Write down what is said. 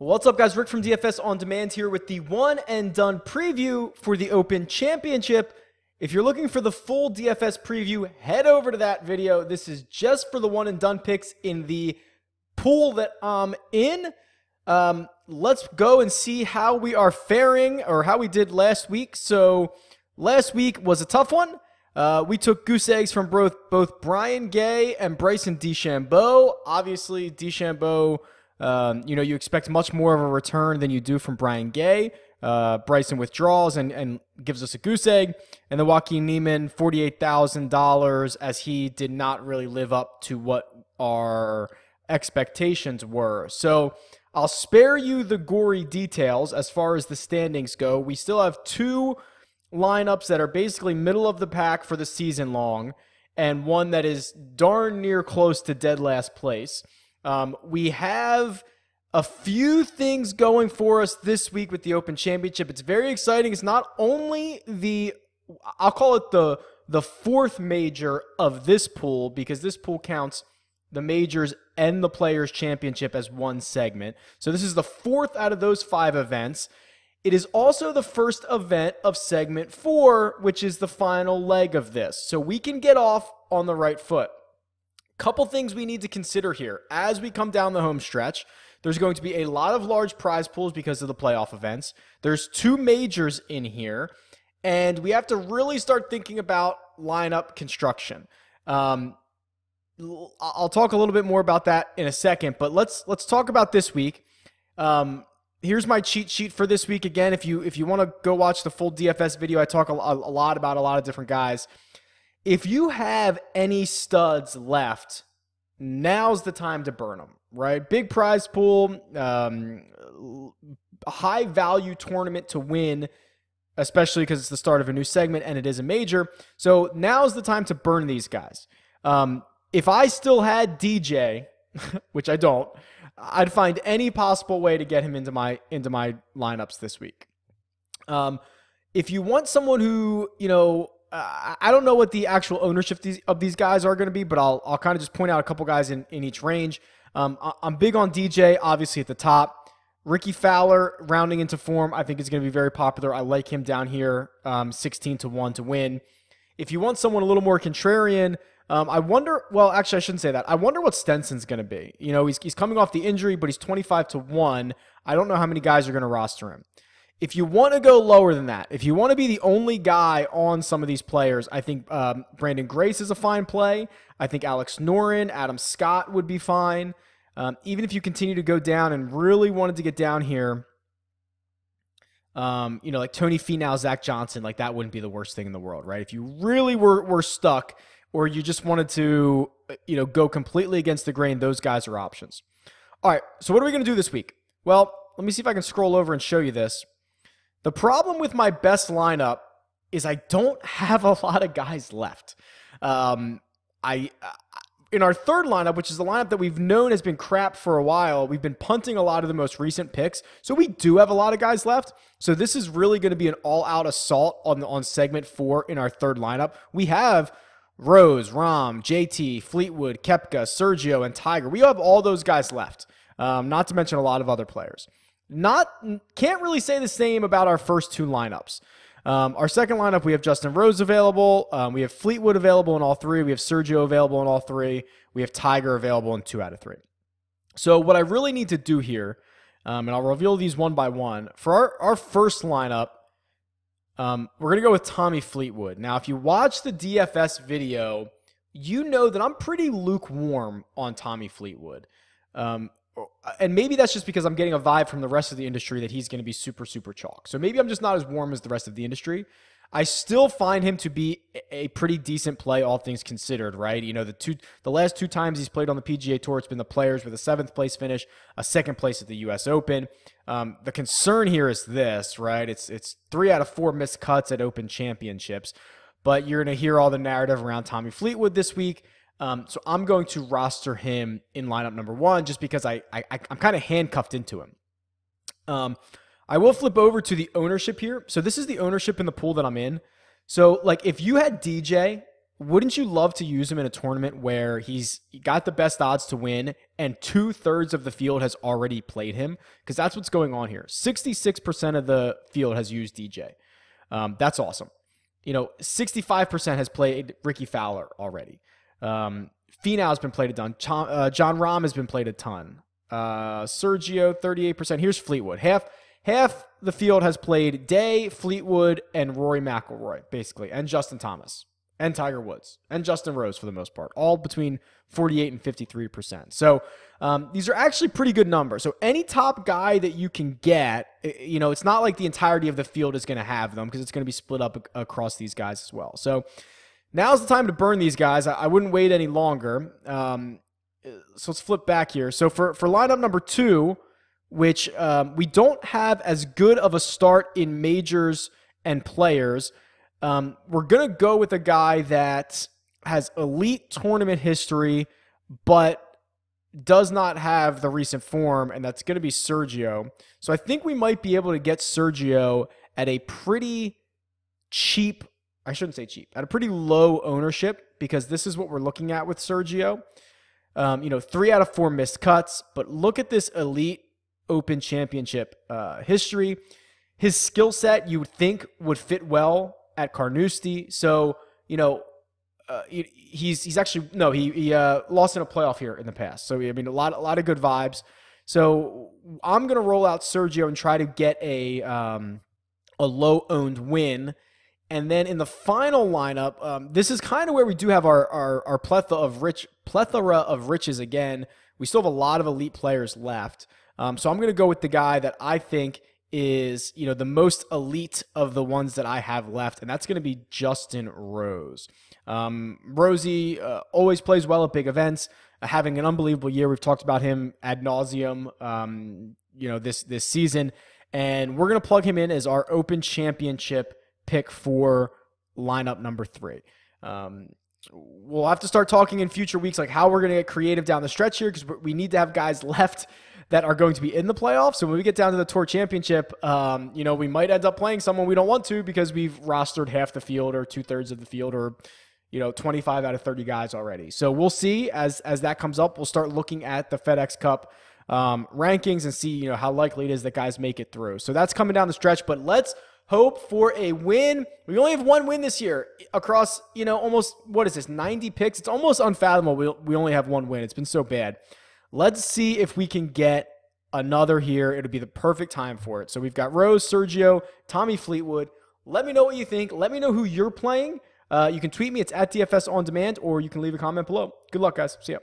What's up, guys? Rick from DFS On Demand here with the one and done preview for the Open Championship. If you're looking for the full DFS preview, head over to that video. This is just for the one and done picks in the pool that I'm in. Let's go and see how we are faring, or how we did last week. So last week was a tough one. We took goose eggs from both Brian Gay and Bryson DeChambeau. Obviously, DeChambeau, you expect much more of a return than you do from Brian Gay. Bryson withdraws and gives us a goose egg. And then Joaquin Niemann, $48,000, as he did not really live up to what our expectations were. So I'll spare you the gory details as far as the standings go. We still have two lineups that are basically middle of the pack for the season long, and one that is darn near close to dead last place. We have a few things going for us this week with the Open Championship. It's very exciting. It's not only I'll call it the fourth major of this pool, because this pool counts the majors and the Players Championship as one segment. So this is the fourth out of those 5 events. It is also the first event of segment 4, which is the final leg of this. So we can get off on the right foot. Couple things we need to consider here. As we come down the home stretch, there's going to be a lot of large prize pools because of the playoff events. There's 2 majors in here, and we have to really start thinking about lineup construction. I'll talk a little bit more about that in a second, but let's talk about this week. Here's my cheat sheet for this week. Again, if you want to go watch the full DFS video, I talk a lot about a lot of different guys. If you have any studs left, now's the time to burn them, right? Big prize pool, a high value tournament to win, especially because it's the start of a new segment and it is a major. So now's the time to burn these guys. If I still had DJ, which I don't, I'd find any possible way to get him into my lineups this week. If you want someone who, I don't know what the actual ownership of these guys are going to be, but I'll kind of just point out a couple guys in each range. I'm big on DJ, obviously at the top. Ricky Fowler, rounding into form, I think is going to be very popular. I like him down here, 16-1 to win. If you want someone a little more contrarian, I wonder, well, actually, I shouldn't say that. I wonder what Stenson's going to be. He's coming off the injury, but he's 25-1. I don't know how many guys are going to roster him. If you want to go lower than that, if you want to be the only guy on some of these players, I think Brandon Grace is a fine play. I think Alex Noren, Adam Scott would be fine. Even if you continue to go down and really wanted to get down here, like Tony Finau, Zach Johnson, like that wouldn't be the worst thing in the world, right? If you really were stuck, or you just wanted to, go completely against the grain, those guys are options. All right, so what are we going to do this week? Well, let me see if I can scroll over and show you this. The problem with my best lineup is I don't have a lot of guys left. In our third lineup, which is the lineup that we've known has been crap for a while, we've been punting a lot of the most recent picks, so we do have a lot of guys left. So this is really going to be an all-out assault on segment 4 in our third lineup. We have Rose, Rahm, JT, Fleetwood, Koepka, Sergio, and Tiger. We have all those guys left, not to mention a lot of other players. Can't really say the same about our first 2 lineups. Our second lineup, we have Justin Rose available. We have Fleetwood available in all 3. We have Sergio available in all 3. We have Tiger available in 2 out of 3. So what I really need to do here, and I'll reveal these one by one, for our first lineup, we're going to go with Tommy Fleetwood. Now, if you watch the DFS video, you know that I'm pretty lukewarm on Tommy Fleetwood. And maybe that's just because I'm getting a vibe from the rest of the industry that he's going to be super, super chalk. So maybe I'm just not as warm as the rest of the industry. I still find him to be a pretty decent play, all things considered, right? The last 2 times he's played on the PGA Tour, it's been the Players with a 7th place finish, a 2nd place at the U.S. Open. The concern here is this, right? It's 3 out of 4 missed cuts at Open Championships, but you're going to hear all the narrative around Tommy Fleetwood this week. So I'm going to roster him in lineup number 1 just because I'm kind of handcuffed into him. I will flip over to the ownership here. So this is the ownership in the pool that I'm in. So like if you had DJ wouldn't you love to use him in a tournament where he's got the best odds to win and 2/3 of the field has already played him? Because that's what's going on here. 66% of the field has used DJ. That's awesome. 65% has played Ricky Fowler already. Finau's been played a ton. John Rahm has been played a ton. Sergio, 38%. Here's Fleetwood. Half the field has played Day, Fleetwood, and Rory McIlroy, basically, and Justin Thomas, and Tiger Woods, and Justin Rose for the most part, all between 48 and 53%. So these are actually pretty good numbers. So any top guy that you can get, it's not like the entirety of the field is going to have them because it's going to be split up across these guys as well. So now's the time to burn these guys. I wouldn't wait any longer. So let's flip back here. So for lineup number 2, which we don't have as good of a start in majors and players, we're going to go with a guy that has elite tournament history, but does not have the recent form, and that's going to be Sergio. So I think we might be able to get Sergio at a pretty cheap, I shouldn't say cheap, at a pretty low ownership, because this is what we're looking at with Sergio. 3 out of 4 missed cuts, but look at this elite Open Championship history. His skill set, you would think, would fit well at Carnoustie. So, he's actually, no, he lost in a playoff here in the past. So, I mean, a lot of good vibes. So I'm going to roll out Sergio and try to get a low-owned win. And then in the final lineup, this is kind of where we do have our plethora of riches again. We still have a lot of elite players left. So I'm going to go with the guy that I think is, the most elite of the ones that I have left, and that's going to be Justin Rose. Rosie always plays well at big events, having an unbelievable year. We've talked about him ad nauseum, this season, and we're going to plug him in as our Open Championship pick for lineup number 3. We'll have to start talking in future weeks like how we're going to get creative down the stretch here, because we need to have guys left that are going to be in the playoffs. So when we get down to the Tour Championship, we might end up playing someone we don't want to because we've rostered half the field or 2/3 of the field, or 25 out of 30 guys already. So we'll see as that comes up. We'll start looking at the FedEx Cup rankings and see how likely it is that guys make it through. So that's coming down the stretch, but let's hope for a win. We only have one win this year across, almost, 90 picks? It's almost unfathomable we only have one win. It's been so bad. Let's see if we can get another here. It'll be the perfect time for it. So we've got Rose, Sergio, Tommy Fleetwood. Let me know what you think. Let me know who you're playing. You can tweet me. It's @DFS On Demand, or you can leave a comment below. Good luck, guys. See ya.